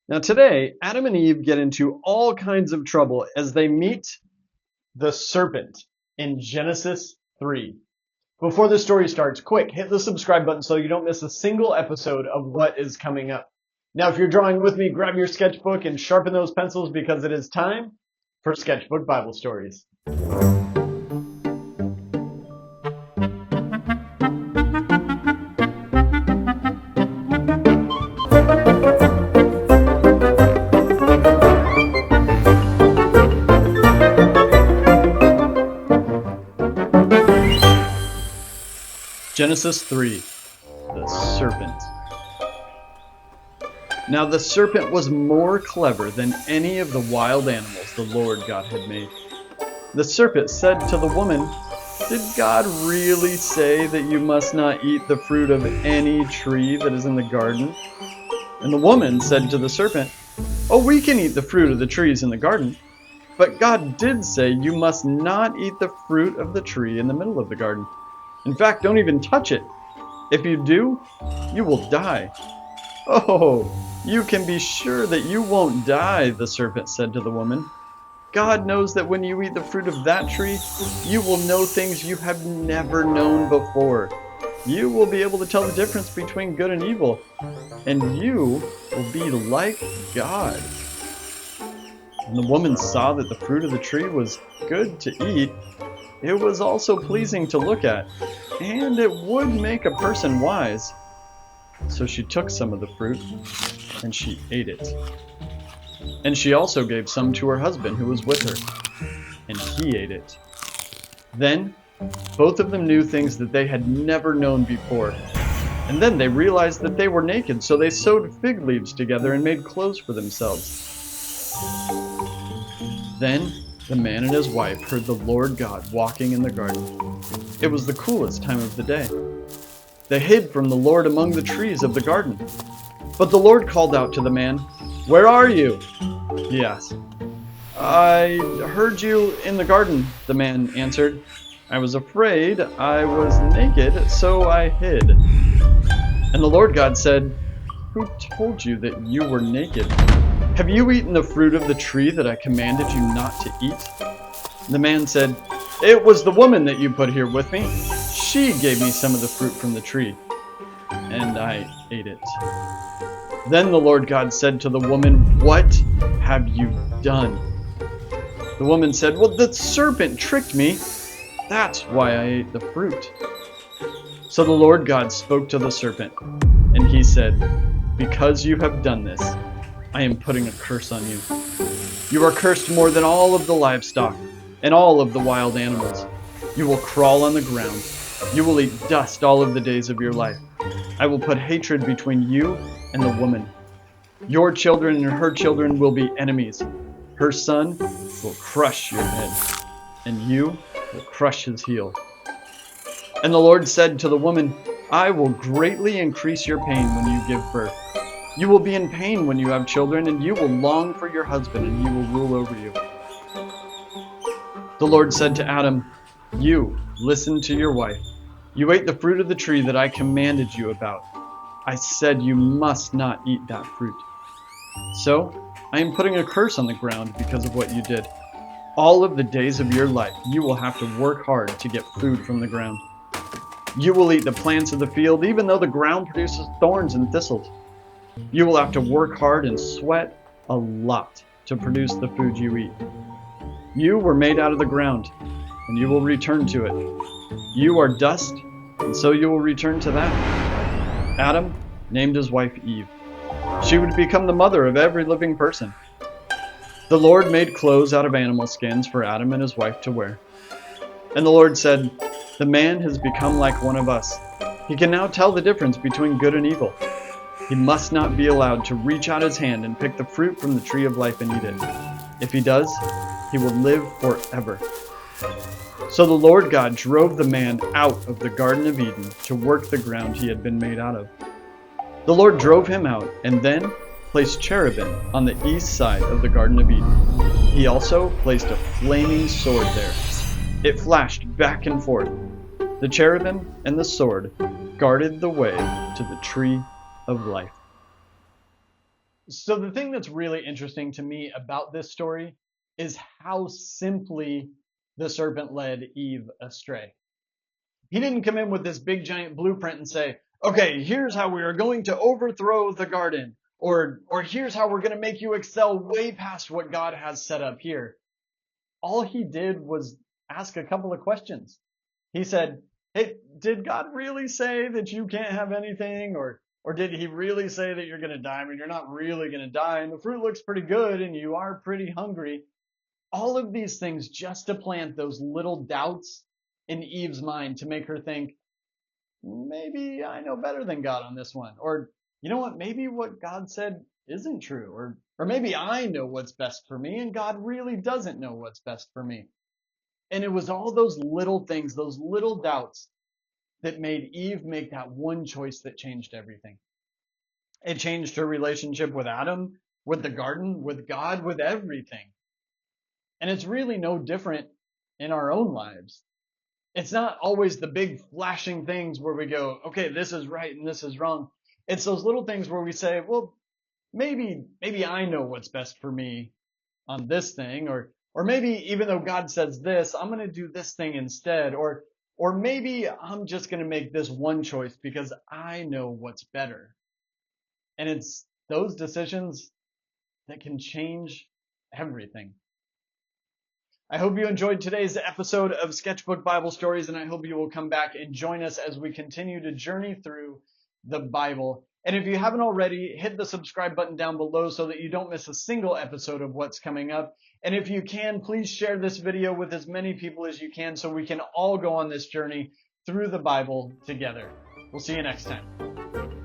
Now, today, Adam and Eve get into all kinds of trouble as they meet the serpent in Genesis 3. Before the story starts, quick, hit the subscribe button so you don't miss a single episode of what is coming up. Now, if you're drawing with me, grab your sketchbook and sharpen those pencils because it is time for Sketchbook Bible Stories. Genesis 3, the Serpent. Now the serpent was more clever than any of the wild animals the Lord God had made. The serpent said to the woman, "Did God really say that you must not eat the fruit of any tree that is in the garden?" And the woman said to the serpent, "Oh, we can eat the fruit of the trees in the garden. But God did say you must not eat the fruit of the tree in the middle of the garden. In fact, don't even touch it. If you do, you will die." "Oh, you can be sure that you won't die," the serpent said to the woman. "God knows that when you eat the fruit of that tree, you will know things you have never known before. You will be able to tell the difference between good and evil, and you will be like God." When the woman saw that the fruit of the tree was good to eat, it was also pleasing to look at, and it would make a person wise. So she took some of the fruit, and she ate it. And she also gave some to her husband who was with her, and he ate it. Then both of them knew things that they had never known before. And then they realized that they were naked, so they sewed fig leaves together and made clothes for themselves. Then the man and his wife heard the Lord God walking in the garden. It was the coolest time of the day. They hid from the Lord among the trees of the garden. But the Lord called out to the man, "Where are you?" he asked. "I heard you in the garden," the man answered. "I was afraid I was naked, so I hid." And the Lord God said, "Who told you that you were naked? Have you eaten the fruit of the tree that I commanded you not to eat?" The man said, "It was the woman that you put here with me. She gave me some of the fruit from the tree, and I ate it." Then the Lord God said to the woman, "What have you done?" The woman said, "Well, the serpent tricked me. That's why I ate the fruit." So the Lord God spoke to the serpent, and he said, "Because you have done this, I am putting a curse on you. You are cursed more than all of the livestock and all of the wild animals. You will crawl on the ground. You will eat dust all of the days of your life. I will put hatred between you and the woman. Your children and her children will be enemies. Her son will crush your head, and you will crush his heel." And the Lord said to the woman, "I will greatly increase your pain when you give birth. You will be in pain when you have children, and you will long for your husband, and he will rule over you." The Lord said to Adam, "You listened to your wife. You ate the fruit of the tree that I commanded you about. I said you must not eat that fruit. So I am putting a curse on the ground because of what you did. All of the days of your life you will have to work hard to get food from the ground. You will eat the plants of the field, even though the ground produces thorns and thistles. You will have to work hard and sweat a lot to produce the food you eat. You were made out of the ground, and you will return to it. You are dust, and so you will return to that." Adam named his wife Eve. She would become the mother of every living person. The Lord made clothes out of animal skins for Adam and his wife to wear. And the Lord said, "The man has become like one of us. He can now tell the difference between good and evil. He must not be allowed to reach out his hand and pick the fruit from the tree of life and eat it. If he does, he will live forever." So the Lord God drove the man out of the Garden of Eden to work the ground he had been made out of. The Lord drove him out and then placed cherubim on the east side of the Garden of Eden. He also placed a flaming sword there. It flashed back and forth. The cherubim and the sword guarded the way to the tree of life. So the thing that's really interesting to me about this story is how simply the serpent led Eve astray. He didn't come in with this big giant blueprint and say, okay, here's how we are going to overthrow the garden, or here's how we're going to make you excel way past what God has set up here. All he did was ask a couple of questions. He said, hey, did God really say that you can't have anything? Or did he really say that you're going to die? I mean, you're not really going to die, and the fruit looks pretty good, and you are pretty hungry. All of these things just to plant those little doubts in Eve's mind to make her think, maybe I know better than God on this one. Or, you know what, maybe what God said isn't true. Or maybe I know what's best for me, and God really doesn't know what's best for me. And it was all those little things, those little doubts that made Eve make that one choice that changed everything. It changed her relationship with Adam, with the garden, with God, with everything. And it's really no different in our own lives. It's not always the big flashing things where we go, okay, this is right and this is wrong. It's those little things where we say, well, maybe I know what's best for me on this thing, or maybe even though God says this, I'm going to do this thing instead, or maybe I'm just going to make this one choice because I know what's better. And it's those decisions that can change everything. I hope you enjoyed today's episode of Sketchbook Bible Stories, and I hope you will come back and join us as we continue to journey through the Bible. And if you haven't already, hit the subscribe button down below so that you don't miss a single episode of what's coming up. And if you can, please share this video with as many people as you can so we can all go on this journey through the Bible together. We'll see you next time.